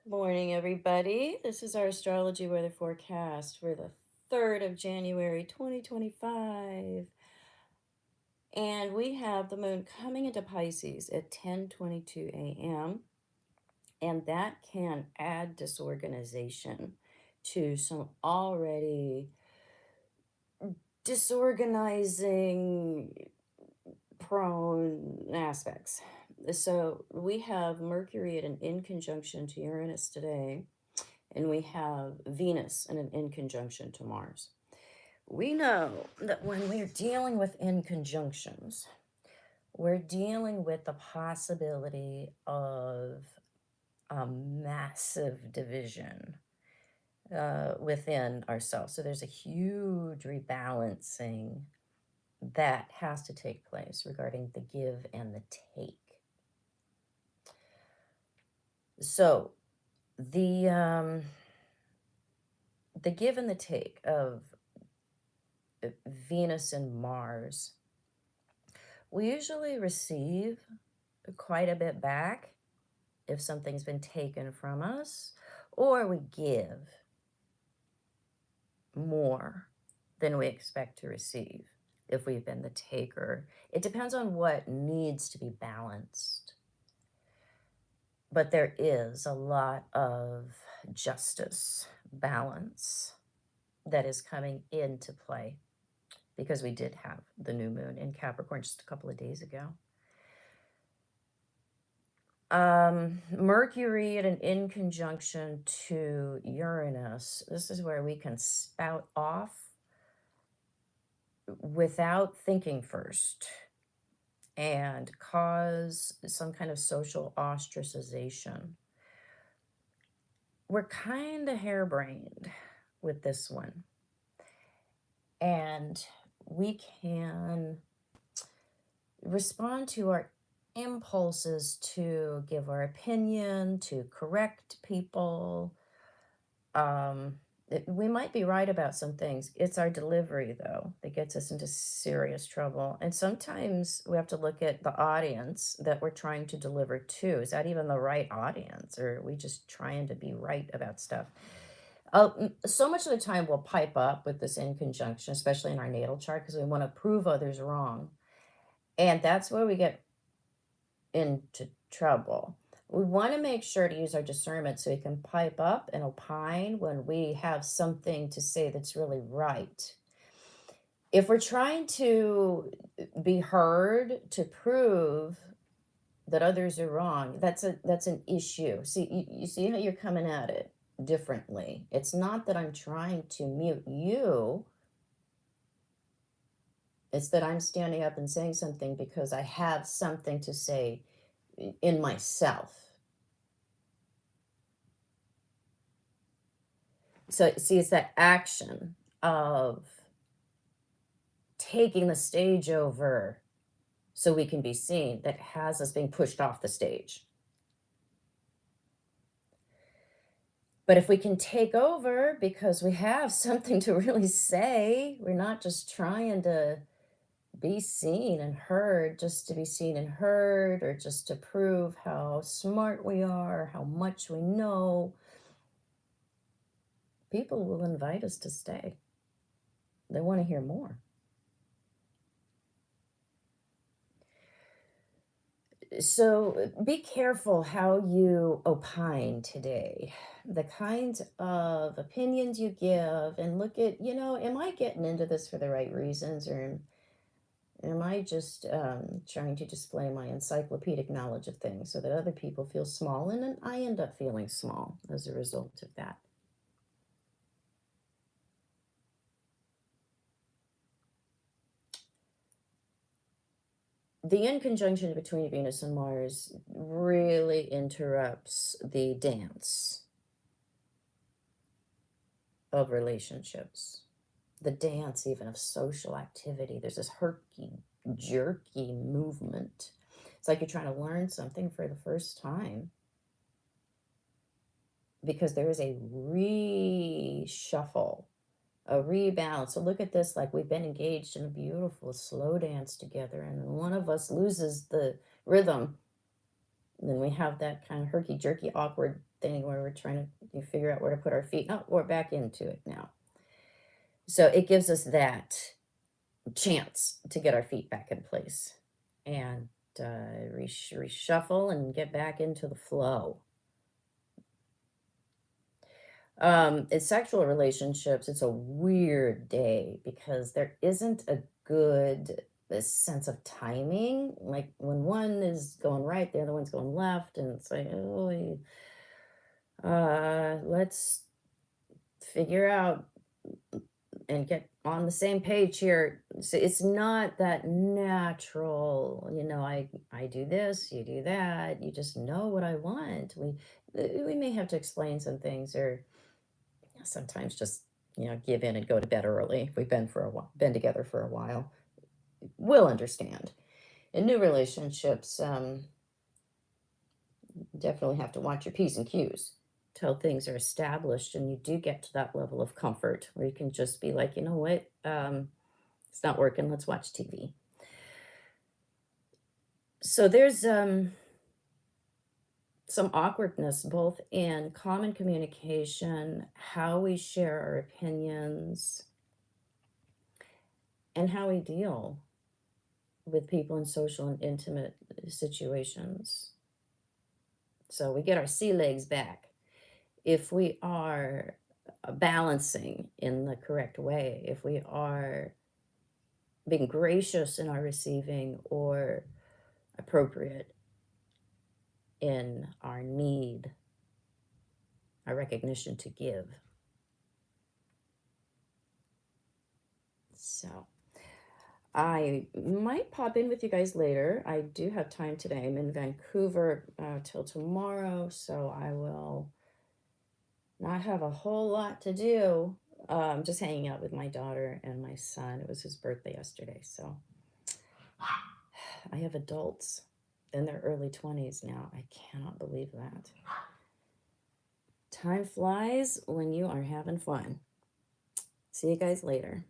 Morning, everybody. This is our astrology weather forecast for the 3rd of January, 2025. And we have the moon coming into Pisces at 10:22 a.m. And that can add disorganization to some already disorganizing prone aspects. So we have Mercury at an in conjunction to Uranus today, and we have Venus in an in conjunction to Mars. We know that when we're dealing with in conjunctions, we're dealing with the possibility of a massive division within ourselves. So there's a huge rebalancing that has to take place regarding the give and the take. So the give and the take of Venus and Mars, we usually receive quite a bit back if something's been taken from us, or we give more than we expect to receive if we've been the taker. It depends on what needs to be balanced. But there is a lot of justice, balance that is coming into play because we did have the new moon in Capricorn just a couple of days ago. Mercury at an in conjunction to Uranus. This is where we can spout off without thinking first and cause some kind of social ostracization. We're kind of harebrained with this one, and we can respond to our impulses to give our opinion, to correct people. We might be right about some things. It's our delivery, though, that gets us into serious trouble. And sometimes we have to look at the audience that we're trying to deliver to. Is that even the right audience, or are we just trying to be right about stuff? So much of the time we'll pipe up with this in conjunction, especially in our natal chart, because we want to prove others wrong. And that's where we get into trouble. We want to make sure to use our discernment so we can pipe up and opine when we have something to say that's really right. If we're trying to be heard to prove that others are wrong, that's an issue. See, you see how you're coming at it differently. It's not that I'm trying to mute you. It's that I'm standing up and saying something because I have something to say in myself. So, see, it's that action of taking the stage over so we can be seen that has us being pushed off the stage. But if we can take over because we have something to really say, we're not just trying to be seen and heard just to be seen and heard, or just to prove how smart we are, how much we know, people will invite us to stay. They want to hear more. So be careful how you opine today, the kinds of opinions you give, and look at, am I getting into this for the right reasons, or am I just trying to display my encyclopedic knowledge of things so that other people feel small, and then I end up feeling small as a result of that? The in conjunction between Venus and Mars really interrupts the dance of relationships, the dance even of social activity. There's this herky jerky movement. It's like you're trying to learn something for the first time because there is a reshuffle, a rebalance. So look at this, like we've been engaged in a beautiful slow dance together, and one of us loses the rhythm. And then we have that kind of herky jerky, awkward thing where we're trying to figure out where to put our feet. Oh, we're back into it now. So it gives us that chance to get our feet back in place and reshuffle and get back into the flow. In sexual relationships, it's a weird day because there isn't a good sense of timing. Like when one is going right, the other one's going left, and it's like, oh, let's figure out and get on the same page here. So it's not that natural, I do this, you do that, you just know what I want. We may have to explain some things or sometimes just, give in and go to bed early if we've been together for a while. We'll understand. In new relationships, definitely have to watch your P's and Q's till things are established and you do get to that level of comfort where you can just be like, you know what, it's not working, let's watch TV. So there's some awkwardness both in common communication, how we share our opinions, and how we deal with people in social and intimate situations. So we get our sea legs back if we are balancing in the correct way, if we are being gracious in our receiving or appropriate in our need, our recognition to give. So I might pop in with you guys later. I do have time today. I'm in Vancouver till tomorrow, so I will not have a whole lot to do. Just hanging out with my daughter and my son. It was his birthday yesterday, so I have adults in their early 20s now. I cannot believe that. Time flies when you are having fun. See you guys later.